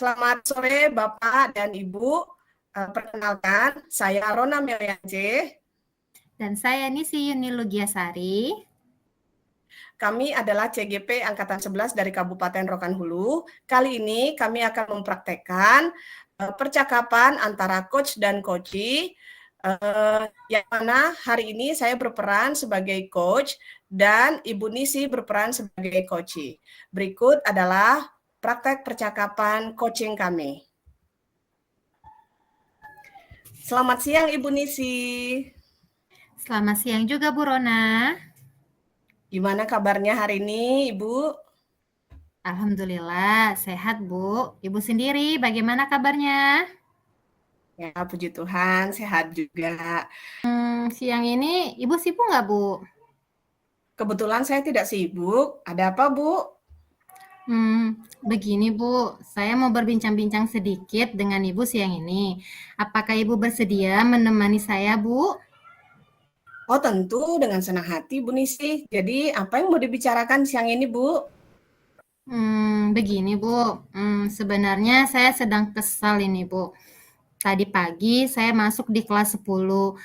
Selamat sore Bapak dan Ibu. Perkenalkan, saya Rona Meliance. Dan saya Nisi Yuni Lugiasari. Kami adalah CGP Angkatan 11 dari Kabupaten Rokan Hulu. Kali ini kami akan mempraktekkan percakapan antara coach dan coachee, yang mana hari ini saya berperan sebagai coach dan Ibu Nisi berperan sebagai coachee. Berikut adalah praktek percakapan coaching kami. Selamat siang Ibu Nisi. Selamat siang juga Bu Rona. Gimana kabarnya hari ini Ibu? Alhamdulillah sehat Bu. Ibu sendiri bagaimana kabarnya? Ya, puji Tuhan, sehat juga. Siang ini Ibu sibuk nggak Bu? Kebetulan saya tidak sibuk. Ada apa Bu? Begini Bu, saya mau berbincang-bincang sedikit dengan Ibu siang ini. Apakah Ibu bersedia menemani saya Bu? Oh tentu, dengan senang hati Bu Nisi. Jadi apa yang mau dibicarakan siang ini Bu? Begini Bu, sebenarnya saya sedang kesal ini Bu. Tadi pagi saya masuk di kelas 10-2.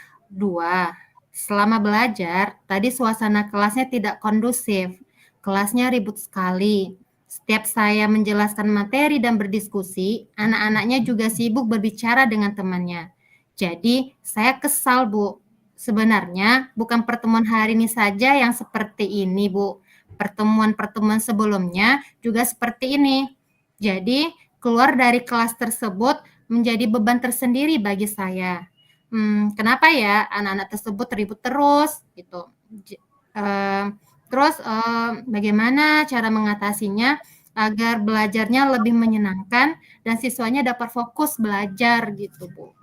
Selama belajar, tadi suasana kelasnya tidak kondusif. Kelasnya ribut sekali. Setiap saya menjelaskan materi dan berdiskusi, anak-anaknya juga sibuk berbicara dengan temannya. Jadi, saya kesal, Bu. Sebenarnya bukan pertemuan hari ini saja yang seperti ini, Bu. Pertemuan-pertemuan sebelumnya juga seperti ini. Jadi, keluar dari kelas tersebut menjadi beban tersendiri bagi saya. Kenapa ya anak-anak tersebut ribut terus gitu? Terus bagaimana cara mengatasinya agar belajarnya lebih menyenangkan dan siswanya dapat fokus belajar gitu, Bu?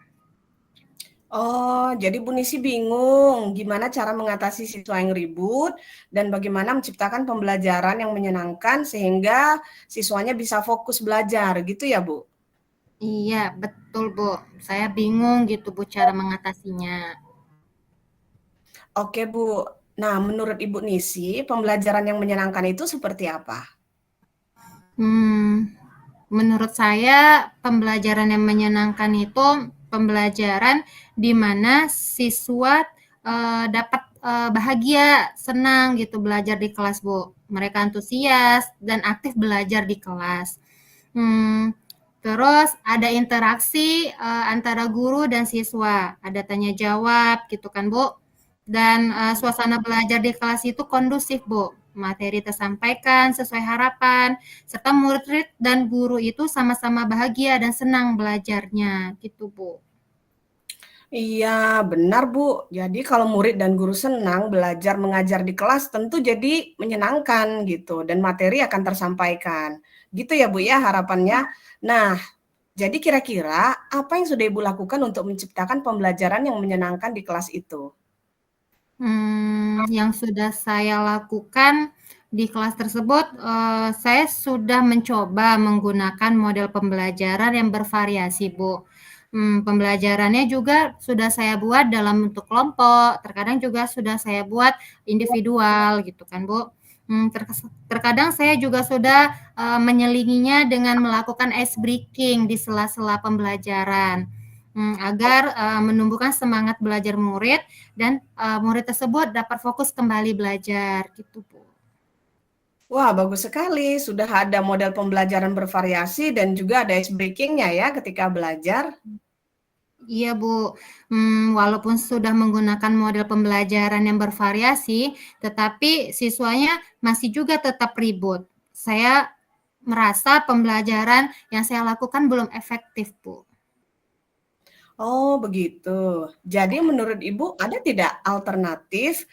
Oh, jadi Bu Nisi bingung gimana cara mengatasi siswa yang ribut dan bagaimana menciptakan pembelajaran yang menyenangkan sehingga siswanya bisa fokus belajar, gitu ya Bu? Iya, betul, Bu. Saya bingung gitu, Bu, cara mengatasinya. Oke Bu. Nah, menurut Ibu Nisi, pembelajaran yang menyenangkan itu seperti apa? Menurut saya pembelajaran yang menyenangkan itu pembelajaran di mana siswa dapat bahagia, senang gitu belajar di kelas, Bu. Mereka antusias dan aktif belajar di kelas. Terus ada interaksi antara guru dan siswa, ada tanya jawab gitu kan, Bu. Dan suasana belajar di kelas itu kondusif, Bu. Materi tersampaikan sesuai harapan, serta murid dan guru itu sama-sama bahagia dan senang belajarnya, gitu Bu. Iya, benar Bu. Jadi kalau murid dan guru senang belajar mengajar di kelas tentu jadi menyenangkan gitu dan materi akan tersampaikan. Gitu ya Bu ya harapannya. Nah, jadi kira-kira apa yang sudah Ibu lakukan untuk menciptakan pembelajaran yang menyenangkan di kelas itu? Yang sudah saya lakukan di kelas tersebut, saya sudah mencoba menggunakan model pembelajaran yang bervariasi, Bu. Pembelajarannya juga sudah saya buat dalam bentuk kelompok, terkadang juga sudah saya buat individual gitu kan, Bu. Terkadang saya juga sudah menyelinginya dengan melakukan ice breaking di sela-sela pembelajaran, agar menumbuhkan semangat belajar murid dan murid tersebut dapat fokus kembali belajar gitu, Bu. Wah, bagus sekali. Sudah ada model pembelajaran bervariasi dan juga ada ice breaking-nya ya ketika belajar. Iya, Bu. Walaupun sudah menggunakan model pembelajaran yang bervariasi, tetapi siswanya masih juga tetap ribut. Saya merasa pembelajaran yang saya lakukan belum efektif, Bu. Oh, begitu. Jadi menurut Ibu ada tidak alternatif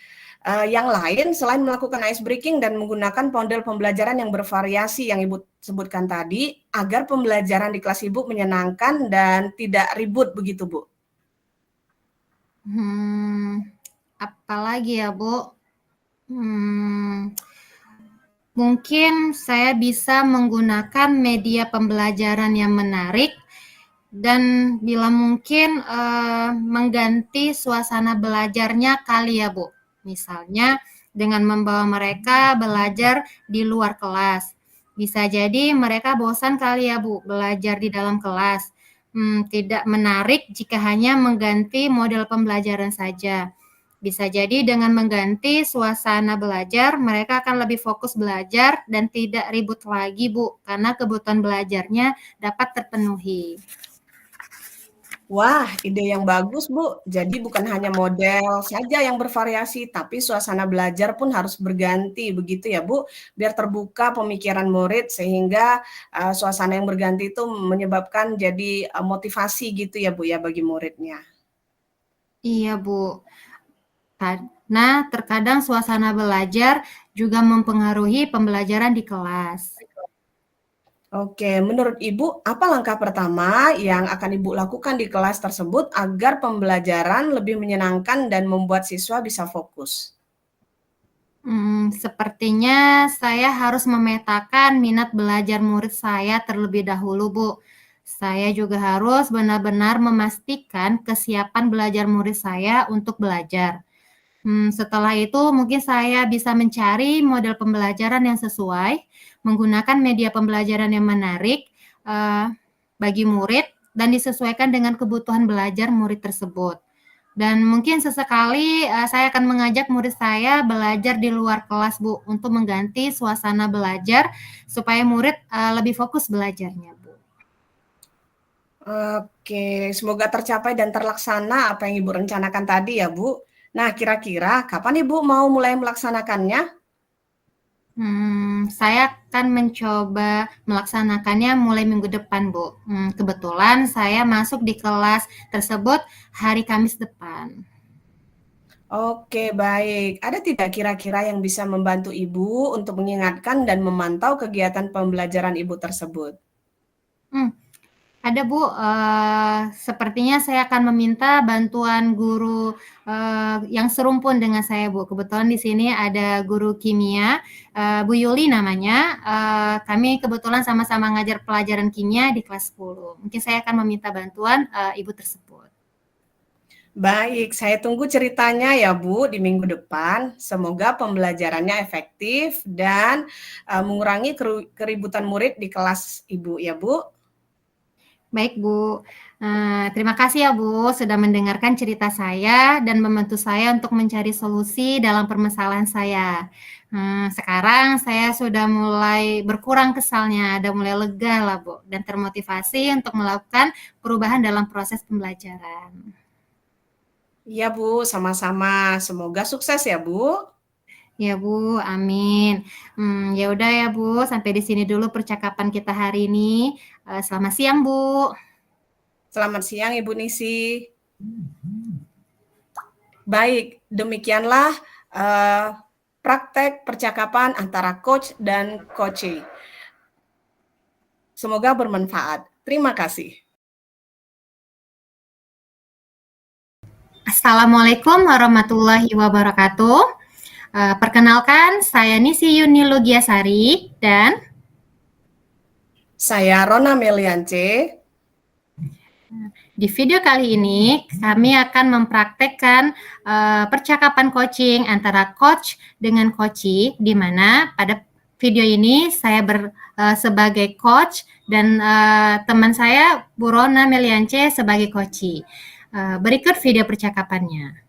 yang lain selain melakukan ice breaking dan menggunakan model pembelajaran yang bervariasi yang Ibu sebutkan tadi agar pembelajaran di kelas Ibu menyenangkan dan tidak ribut begitu, Bu? Apalagi ya, Bu? Mungkin saya bisa menggunakan media pembelajaran yang menarik dan bila mungkin mengganti suasana belajarnya kali ya, Bu. Misalnya dengan membawa mereka belajar di luar kelas. Bisa jadi mereka bosan kali ya Bu, belajar di dalam kelas. Tidak menarik jika hanya mengganti model pembelajaran saja. Bisa jadi dengan mengganti suasana belajar, mereka akan lebih fokus belajar dan tidak ribut lagi, Bu, karena kebutuhan belajarnya dapat terpenuhi. Wah, ide yang bagus, Bu. Jadi bukan hanya model saja yang bervariasi, tapi suasana belajar pun harus berganti, begitu ya, Bu? Biar terbuka pemikiran murid sehingga suasana yang berganti itu menyebabkan jadi motivasi gitu ya, Bu, ya bagi muridnya. Iya, Bu. Karena terkadang suasana belajar juga mempengaruhi pembelajaran di kelas. Oke, menurut Ibu, apa langkah pertama yang akan Ibu lakukan di kelas tersebut agar pembelajaran lebih menyenangkan dan membuat siswa bisa fokus? Sepertinya saya harus memetakan minat belajar murid saya terlebih dahulu, Bu. Saya juga harus benar-benar memastikan kesiapan belajar murid saya untuk belajar. Setelah itu mungkin saya bisa mencari model pembelajaran yang sesuai, menggunakan media pembelajaran yang menarik, bagi murid dan disesuaikan dengan kebutuhan belajar murid tersebut. Dan mungkin sesekali, saya akan mengajak murid saya belajar di luar kelas, Bu, untuk mengganti suasana belajar supaya murid, lebih fokus belajarnya, Bu. Oke, semoga tercapai dan terlaksana apa yang Ibu rencanakan tadi ya, Bu. Nah, kira-kira kapan Ibu mau mulai melaksanakannya? Saya akan mencoba melaksanakannya mulai minggu depan, Bu. Kebetulan saya masuk di kelas tersebut hari Kamis depan. Oke, baik. Ada tidak kira-kira yang bisa membantu Ibu untuk mengingatkan dan memantau kegiatan pembelajaran Ibu tersebut? Mmm, ada, Bu, sepertinya saya akan meminta bantuan guru, yang serumpun dengan saya, Bu. Kebetulan di sini ada guru kimia, Bu Yuli namanya, kami kebetulan sama-sama ngajar pelajaran kimia di kelas 10. Mungkin saya akan meminta bantuan, ibu tersebut. Baik, saya tunggu ceritanya ya, Bu, di minggu depan. Semoga pembelajarannya efektif dan mengurangi keributan murid di kelas Ibu ya, Bu. Baik, Bu. Terima kasih ya, Bu, sudah mendengarkan cerita saya dan membantu saya untuk mencari solusi dalam permasalahan saya. Sekarang saya sudah mulai berkurang kesalnya, udah mulai lega lah, Bu, dan termotivasi untuk melakukan perubahan dalam proses pembelajaran. Iya, Bu, sama-sama. Semoga sukses ya, Bu. Ya, Bu, amin. Ya udah ya, Bu, sampai di sini dulu percakapan kita hari ini. Selamat siang, Bu. Selamat siang, Ibu Nisi. Baik, demikianlah praktek percakapan antara coach dan coachee. Semoga bermanfaat. Terima kasih. Assalamualaikum warahmatullahi wabarakatuh. Perkenalkan, saya Nisi Yuni Lugiasari dan Saya Rona Meliance. di video kali ini kami akan mempraktekkan percakapan coaching antara coach dengan coachee, di mana pada video ini saya sebagai coach dan teman saya Bu Rona Meliance sebagai coachee. Berikut video percakapannya.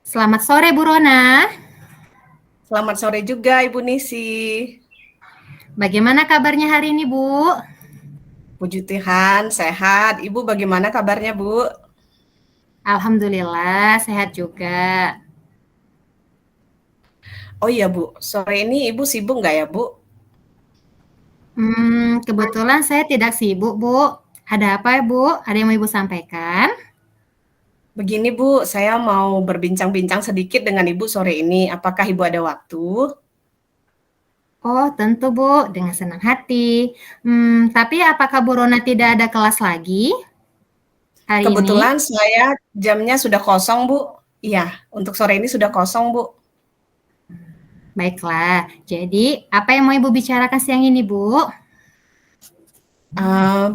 Selamat sore Bu Rona. Selamat sore juga Ibu Nisi. Bagaimana kabarnya hari ini, Bu? Puji Tuhan, sehat. Ibu bagaimana kabarnya, Bu? Alhamdulillah, sehat juga. Oh iya, Bu. Sore ini Ibu sibuk nggak ya, Bu? Kebetulan saya tidak sibuk, Bu. Ada apa ya, Bu? Ada yang mau Ibu sampaikan? Begini, Bu. Saya mau berbincang-bincang sedikit dengan Ibu sore ini. Apakah Ibu ada waktu? Oh, tentu, Bu. Dengan senang hati. Tapi apakah Bu Rona tidak ada kelas lagi hari ini? Kebetulan saya jamnya sudah kosong, Bu. Iya, untuk sore ini sudah kosong, Bu. Baiklah. Jadi, apa yang mau Ibu bicarakan siang ini, Bu?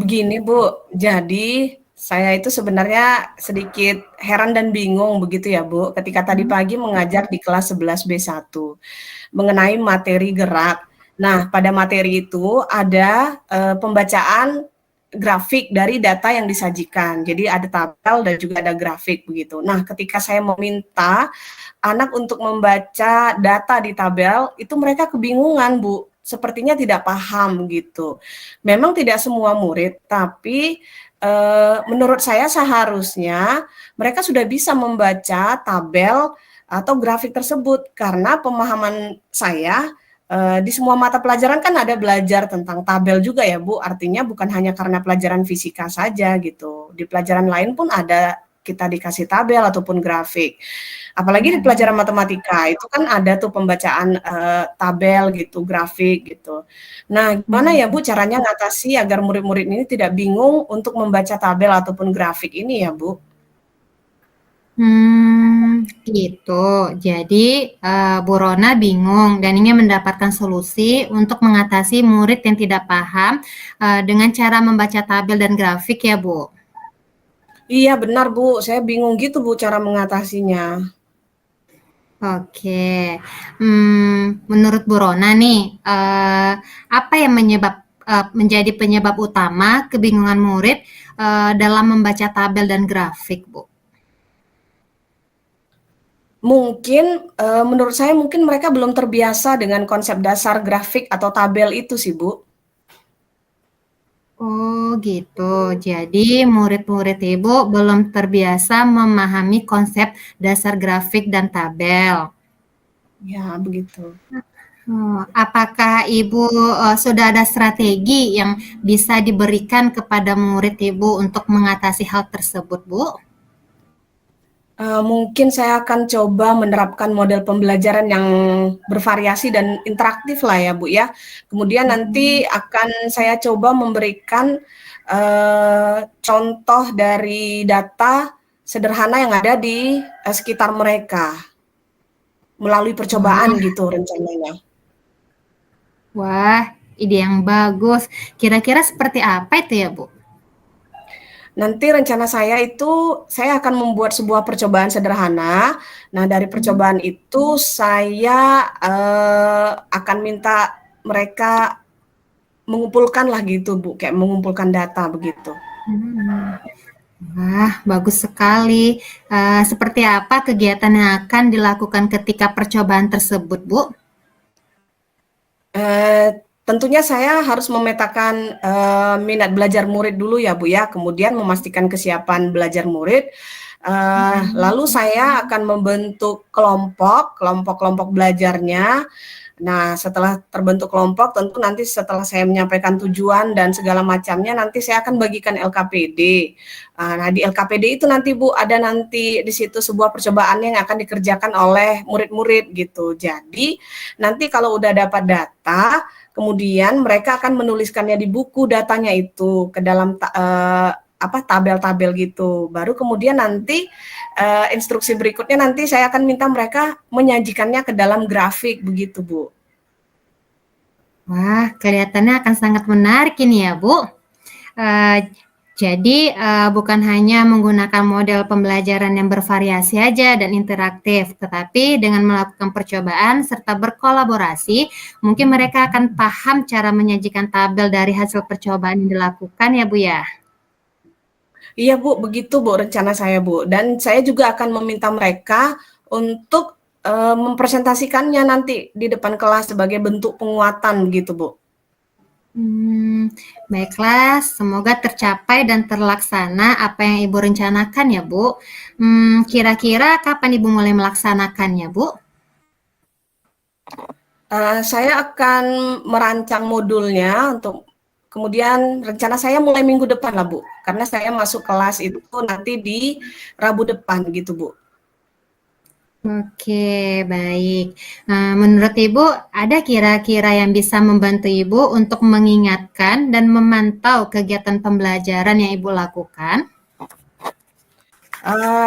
Begini, Bu. Jadi, Saya itu sebenarnya sedikit heran dan bingung begitu ya, Bu, ketika tadi pagi mengajar di kelas 11B1 mengenai materi gerak. Nah, pada materi itu ada pembacaan grafik dari data yang disajikan. Jadi ada tabel dan juga ada grafik begitu. Nah, ketika saya meminta anak untuk membaca data di tabel, itu mereka kebingungan, Bu. Sepertinya tidak paham gitu. Memang tidak semua murid, tapi menurut saya seharusnya mereka sudah bisa membaca tabel atau grafik tersebut karena pemahaman saya di semua mata pelajaran kan ada belajar tentang tabel juga ya Bu, artinya bukan hanya karena pelajaran fisika saja gitu, di pelajaran lain pun ada kita dikasih tabel ataupun grafik. Apalagi di pelajaran matematika itu kan ada tuh pembacaan tabel gitu, grafik gitu. Nah, gimana ya Bu caranya ngatasi agar murid-murid ini tidak bingung untuk membaca tabel ataupun grafik ini ya Bu? Gitu. Jadi, Bu Rona bingung dan ingin mendapatkan solusi untuk mengatasi murid yang tidak paham, dengan cara membaca tabel dan grafik ya, Bu? Iya benar Bu, saya bingung gitu Bu cara mengatasinya. Oke. Menurut Bu Rona nih, apa yang menjadi penyebab utama kebingungan murid, dalam membaca tabel dan grafik, Bu? Mungkin, menurut saya mungkin mereka belum terbiasa dengan konsep dasar grafik atau tabel itu sih, Bu. Oh gitu. Jadi murid-murid Ibu belum terbiasa memahami konsep dasar grafik dan tabel. Ya, begitu. Apakah Ibu, sudah ada strategi yang bisa diberikan kepada murid Ibu untuk mengatasi hal tersebut, Bu? Mungkin saya akan coba menerapkan model pembelajaran yang bervariasi dan interaktif lah ya, Bu, ya. Kemudian nanti akan saya coba memberikan, contoh dari data sederhana yang ada di, sekitar mereka, melalui percobaan Wah gitu rencananya. wah, ide yang bagus. Kira-kira seperti apa itu ya, Bu? Nanti rencana saya itu, saya akan membuat sebuah percobaan sederhana. Nah, dari percobaan itu saya, akan minta mereka mengumpulkan lah gitu, Bu, kayak mengumpulkan data begitu. Hmm. Wah, bagus sekali. Seperti apa kegiatan yang akan dilakukan ketika percobaan tersebut, Bu? Tentunya saya harus memetakan, minat belajar murid dulu ya, Bu, ya, kemudian memastikan kesiapan belajar murid, lalu saya akan membentuk kelompok-kelompok belajarnya. Nah, setelah terbentuk kelompok, tentu nanti setelah saya menyampaikan tujuan dan segala macamnya, nanti saya akan bagikan LKPD. Nah, di LKPD itu nanti Bu, ada nanti di situ sebuah percobaan yang akan dikerjakan oleh murid-murid gitu. Jadi, nanti kalau udah dapat data, kemudian mereka akan menuliskannya di buku datanya itu ke dalam tabel-tabel gitu. Baru kemudian nanti instruksi berikutnya nanti saya akan minta mereka menyajikannya ke dalam grafik begitu, Bu. Wah, kelihatannya akan sangat menarik ini ya, Bu. Jadi, bukan hanya menggunakan model pembelajaran yang bervariasi aja dan interaktif, tetapi dengan melakukan percobaan serta berkolaborasi, mungkin mereka akan paham cara menyajikan tabel dari hasil percobaan yang dilakukan ya, Bu, ya? Iya, Bu, begitu, Bu, rencana saya, Bu. Dan saya juga akan meminta mereka untuk mempresentasikannya nanti di depan kelas sebagai bentuk penguatan begitu, Bu. Baiklah, semoga tercapai dan terlaksana apa yang Ibu rencanakan ya, Bu. Kira-kira kapan Ibu mulai melaksanakannya, Bu? Saya akan merancang modulnya untuk kemudian rencana saya mulai minggu depan lah, Bu. Karena saya masuk kelas itu nanti di Rabu depan gitu, Bu. Oke, baik. Menurut Ibu, ada kira-kira yang bisa membantu Ibu untuk mengingatkan dan memantau kegiatan pembelajaran yang Ibu lakukan?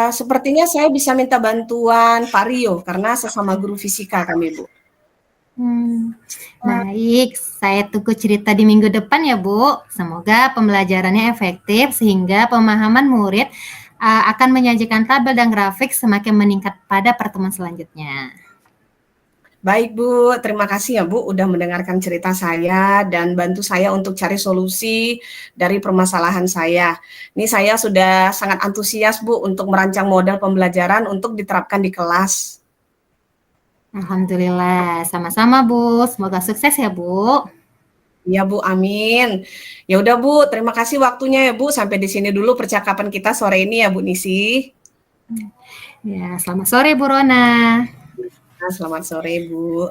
Sepertinya saya bisa minta bantuan Pak Rio karena sesama guru fisika kami, Bu. Baik, saya tunggu cerita di minggu depan ya, Bu. Semoga pembelajarannya efektif sehingga pemahaman murid akan menyajikan tabel dan grafik semakin meningkat pada pertemuan selanjutnya. Baik Bu, terima kasih ya Bu udah mendengarkan cerita saya dan bantu saya untuk cari solusi dari permasalahan saya. Ini saya sudah sangat antusias Bu untuk merancang model pembelajaran untuk diterapkan di kelas. Alhamdulillah, sama-sama Bu. Semoga sukses ya Bu. Iya Bu, amin. Ya udah Bu, terima kasih waktunya ya Bu. Sampai di sini dulu percakapan kita sore ini ya Bu Nisi. Ya, selamat sore Bu Rona. Nah, selamat sore Bu.